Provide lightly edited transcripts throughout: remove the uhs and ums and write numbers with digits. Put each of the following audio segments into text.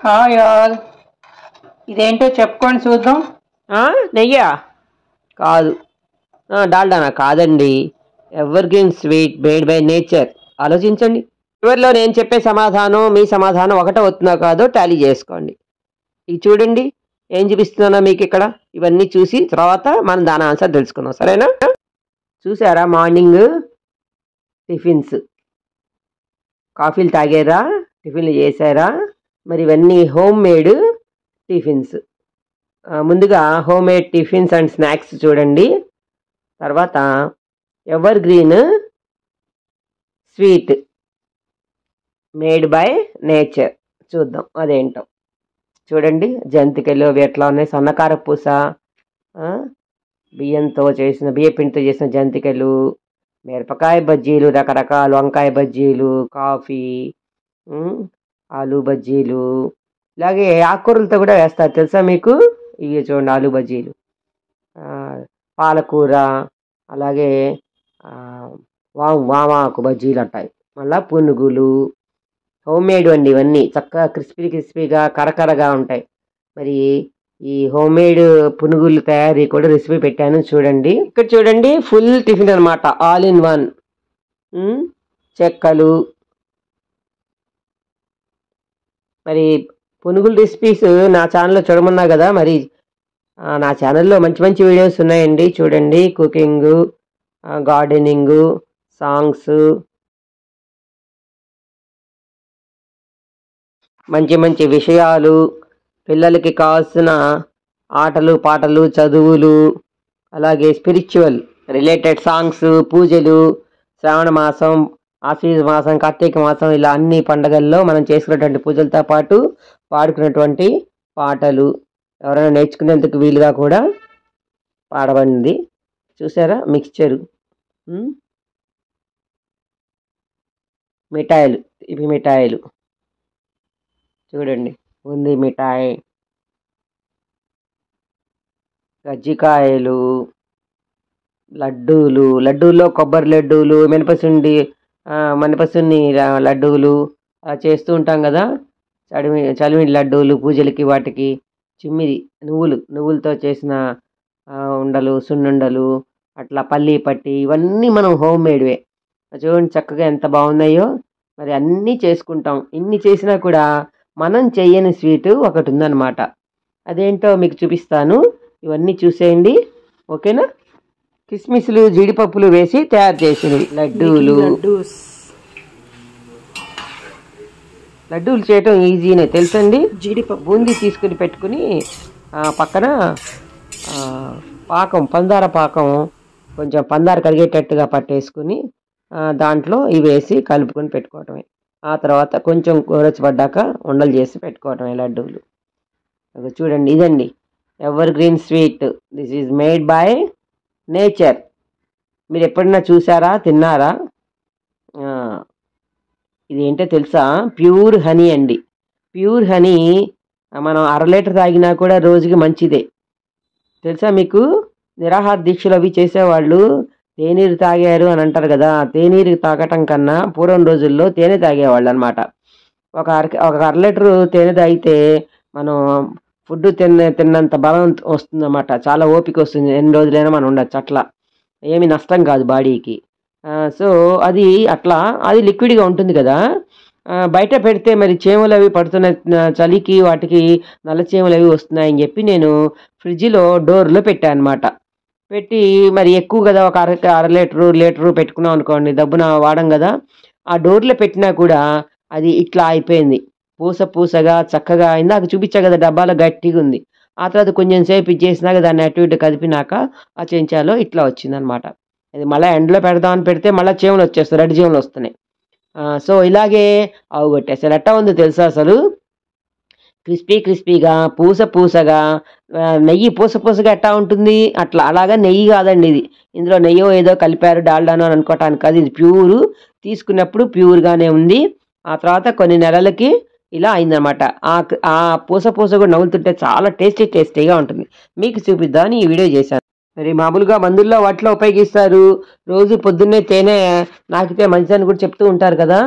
Hi all. ఇదేంటో చెప్పుకొని చూద్దాం. నెయ్యా కాదు, డాల్డానా కాదండి. Ever green sweet made by nature. ఆలోచించండి. చివరిలో నేను చెప్పే సమాధానం మీ సమాధానం ఒకటే అవుతుందో కాదో టాలీ చేసుకోండి. ఇది చూడండి, ఏం చూపిస్తున్నానో మీకు ఇక్కడ. ఇవన్నీ చూసి తర్వాత మనం దాని ఆన్సర్ తెలుసుకుందాం, సరేనా? చూసారా, మార్నింగ్ టిఫిన్స్, కాఫీలు తాగారా, టిఫిన్లు చేశారా? మరి ఇవన్నీ హోమ్ మేడ్ టిఫిన్స్. ముందుగా home made tiffins and snacks చూడండి. తర్వాత ever green sweet made by nature చూద్దాం అదేంటో. చూడండి, జంతికలు అవి ఎట్లా ఉన్నాయి. సన్నకార పూస, బియ్యంతో చేసిన, బియ్య పిండితో చేసిన జంతికలు, మిరపకాయ బజ్జీలు, రకరకాల వంకాయ బజ్జీలు, కాఫీ, ఆలు బజ్జీలు, ఇలాగే ఆకుకూరలతో కూడా వేస్తారు తెలుసా మీకు? ఇవి చూడండి, ఆలు బజ్జీలు, పాలకూర, అలాగే వామాకు బజ్జీలు అంటాయి. మళ్ళీ పునుగులు, హోమ్ మేడ్ అండి ఇవన్నీ. చక్కగా క్రిస్పీగా కరకరగా ఉంటాయి. మరి ఈ హోమ్ మేడ్ పునుగులు తయారీ కూడా రెసిపీ పెట్టాను చూడండి. ఇక్కడ చూడండి, ఫుల్ టిఫిన్ అనమాట, ఆల్ ఇన్ వన్. చెక్కలు, మరి పునుగుల రెసిపీస్ నా ఛానల్లో చూడమన్నా కదా. మరి నా ఛానల్లో మంచి మంచి వీడియోస్ ఉన్నాయండి, చూడండి. కుకింగ్, గార్డెనింగ్, సాంగ్స్, మంచి మంచి విషయాలు, పిల్లలకి కావాల్సిన ఆటలు పాటలు, చదువులు, అలాగే స్పిరిచువల్ రిలేటెడ్ సాంగ్స్, పూజలు, శ్రావణ మాసం, ఆశ్వీజ మాసం, కార్తీక మాసం, ఇలా అన్ని పండుగల్లో మనం చేసుకున్నటువంటి పూజలతో పాటు పాడుకున్నటువంటి పాటలు, ఎవరైనా నేర్చుకునేందుకు వీలుగా కూడా పాడబడింది. చూసారా, మిక్స్చరు, మిఠాయిలు, ఇవి మిఠాయిలు చూడండి. బూందీ మిఠాయి, కజ్జికాయలు, లడ్డూలు, లడ్డూల్లో కొబ్బరి లడ్డూలు, మినపసున్ని లడ్డూలు చేస్తూ ఉంటాం కదా. చలిమిడి లడ్డూలు పూజలకి, వాటికి. చిమ్మిది నువ్వులతో చేసిన ఉండలు, సున్నుండలు, అట్లా పల్లి పట్టి, ఇవన్నీ మనం హోమ్ మేడ్వే. చూడండి చక్కగా ఎంత బాగున్నాయో. మరి అన్నీ చేసుకుంటాం. ఇన్ని చేసినా కూడా మనం చెయ్యని స్వీటు ఒకటి ఉందన్నమాట. అదేంటో మీకు చూపిస్తాను. ఇవన్నీ చూసేయండి, ఓకేనా? కిస్మిస్లు, జీడిపప్పులు వేసి తయారు చేసినవి లడ్డూలు. లడ్డూలు చేయటం ఈజీనే తెలుసండి. జీడిపప్పు బూందీ తీసుకుని పెట్టుకుని పక్కన పాకం, పందార పాకం, కొంచెం పందార కరిగేటట్టుగా పట్టేసుకుని దాంట్లో ఇవి వేసి కలుపుకొని పెట్టుకోవటమే. ఆ తర్వాత కొంచెం గోరచ్చబడ్డాక ఉండలు చేసి పెట్టుకోవటమే లడ్డూలు. చూడండి, ఇదండి ever green sweet. This is made by nature. మీరు ఎప్పుడైనా చూసారా, తిన్నారా? ఇది ఏంటో తెలుసా? ప్యూర్ హనీ అండి. ప్యూర్ హనీ మనం 1/2 లీటర్ తాగినా కూడా రోజుకి మంచిదే. తెలుసా మీకు? నిరాహార దీక్షలు అవి చేసేవాళ్ళు తేనీరు తాగారు అని అంటారు కదా. తేనీరు తాగటం కన్నా పూర్వం రోజుల్లో తేనె తాగేవాళ్ళు అనమాట. ఒక 1/2 లీటరు తేనె తాగితే మనం ఫుడ్ తిన్నంత బలం వస్తుందన్నమాట. చాలా ఓపిక వస్తుంది, ఎన్ని రోజులైనా మనం ఉండొచ్చు. అట్లా ఏమి నష్టం కాదు బాడీకి. సో అది అట్లా, అది లిక్విడ్గా ఉంటుంది కదా. బయట పెడితే మరి చీమలు అవి పడుతున్న చలికి వాటికి నల్ల చీమలు అవి వస్తున్నాయని చెప్పి నేను ఫ్రిడ్జ్లో డోర్లో పెట్టాను అనమాట. పెట్టి మరి ఎక్కువ కదా, ఒక 1/2 లీటరు పెట్టుకున్నాం అనుకోండి, దబ్బున వాడం కదా. ఆ డోర్లో పెట్టినా కూడా అది ఇట్లా అయిపోయింది, పూసగా చక్కగా. ఇందాక చూపించా కదా, డబ్బాలో గట్టిగా ఉంది. ఆ తర్వాత కొంచెం సేపు ఇచ్చేసినాక దాన్ని అటు ఇటు కదిపినాక ఆ చెంచాలో ఇట్లా వచ్చిందనమాట. అది మళ్ళీ ఎండలో పెడదామని పెడితే మళ్ళీ చీమలు వచ్చేస్తాయి, రెడ్ చీమలు వస్తున్నాయి. సో ఇలాగే అవగొట్టే. అసలు ఎట్టా ఉందో తెలుసా? అసలు క్రిస్పీగా, పూసగా, నెయ్యి పూసగా ఎట్టా ఉంటుంది అట్లా. అలాగా నెయ్యి కాదండి ఇది. ఇందులో నెయ్యో ఏదో కలిపారు, డాల్డాను అని అనుకోవటానికి కాదు. ఇది ప్యూరు, తీసుకున్నప్పుడు ప్యూర్గానే ఉంది. ఆ తర్వాత కొన్ని నెలలకి ఇలా అయిందనమాట. ఆ పూస కూడా నవ్వుతుంటే చాలా టేస్టీగా ఉంటుంది. మీకు చూపిద్దామని ఈ వీడియో చేశాను. మరి మామూలుగా మందుల్లో వాటిలో ఉపయోగిస్తారు. రోజు పొద్దున్నే తేనె నాకితే మంచిదని కూడా చెప్తూ ఉంటారు కదా.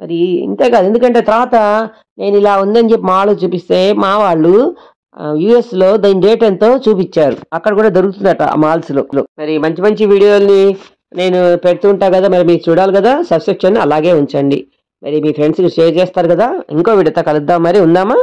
మరి ఇంతే కాదు, ఎందుకంటే తర్వాత నేను ఇలా ఉందని చెప్పి మా వాళ్ళు చూపిస్తే మా వాళ్ళు యుఎస్లో దాని డేట్ ఎంతో చూపించారు. అక్కడ కూడా దొరుకుతుందట ఆ మాల్స్లో. మరి మంచి మంచి వీడియోల్ని నేను పెడుతూ ఉంటా కదా, మరి మీరు చూడాలి కదా, సబ్స్క్రిప్షన్ అలాగే ఉంచండి. మరి మీ ఫ్రెండ్స్కి షేర్ చేస్తారు కదా. ఇంకో వీడియోతో కలుద్దాం, మరి ఉందామా?